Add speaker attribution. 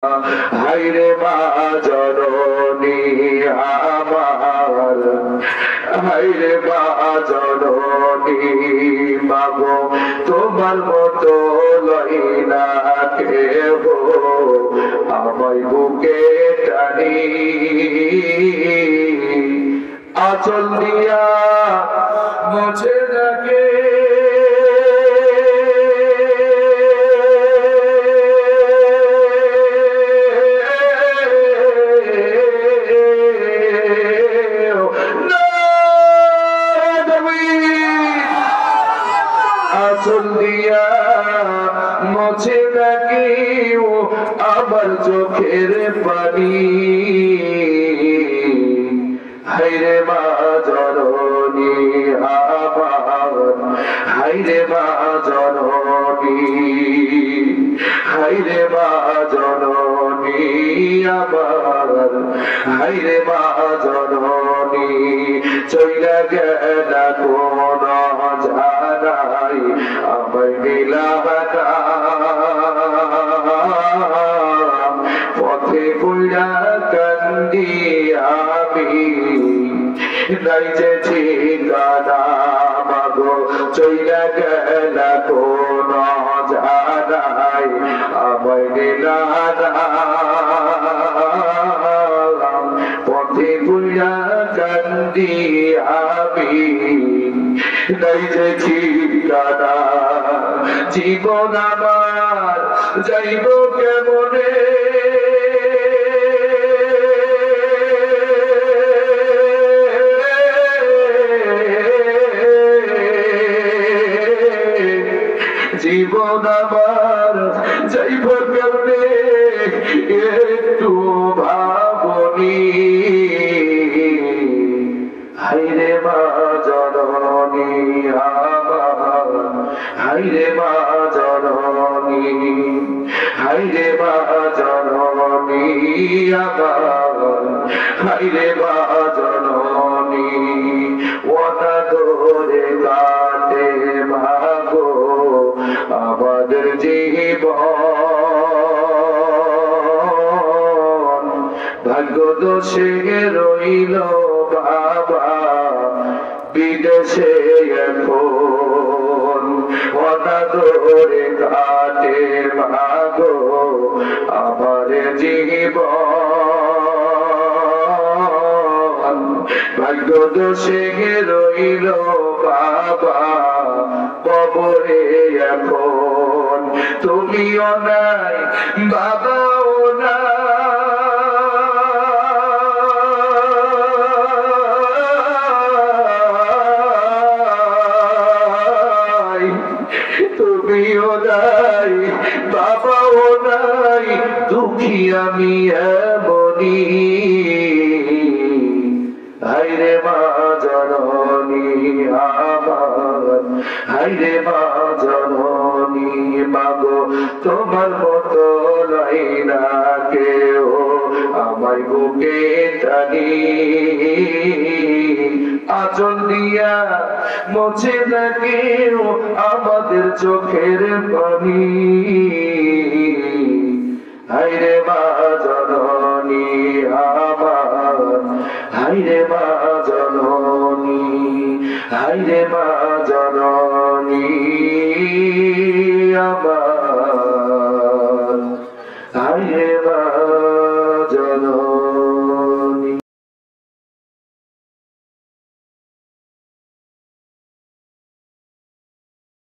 Speaker 1: হায়রে মা জননী আমার, হায়রে মা জননী মাগো তোমার মতো লইনা কেহ আমায় বুকে টানি, আঁচল দিয়া মুছে রাখে আঁচল দিয়া মুছে রাখি আমার চোখের পানি, হায়রে মা জননী আমার, হায়রে মা জননী, হায়রে মা জননী আমার, হায়রে মা জননী চইলা গেলা কোন জানাই আমায় নীলাবাতা পথে পইড়া কান্দি আমি, নাই যে ঠিকানা মাগো চইলা গেলা কোন জানাই আমায় নীলাবাতা পথে পইড়া কান্দি আমি, নাই যে ঠিকানা জীবন আমার যাইব কেমনে, জীবন আমার যাইব কেমনে একটু ভাবনি, হায়রে মা জননী আমার, হায়রে মা জননী, হায়রে মা জননী আমার, হায়রে মা জননী অনাদরে কাটে মাগো আমাদের জীবন, ভাগ্য দোষে রইল বাবা বিদেশে এখন, অনাদরে কাটে মাগো আমার জীবন, ভাগ্য দোষে রইল বাবা কবরে এখন, তুমিও নাই বাবাও নাই, তুমিও নাই বাবাও নাই, দুঃখী আমি এমনি, হায়রে মা জননী আমার, হায়রে মা জননী মাগো তোমার মতো লাইনা কেউ আমায় বুকে টানি, আঁচল দিয়া মুছে রাখে আমাদের চোখের পানি, হায়রে মা জননী আমার, হায়রে মা জননী, হায়রে মা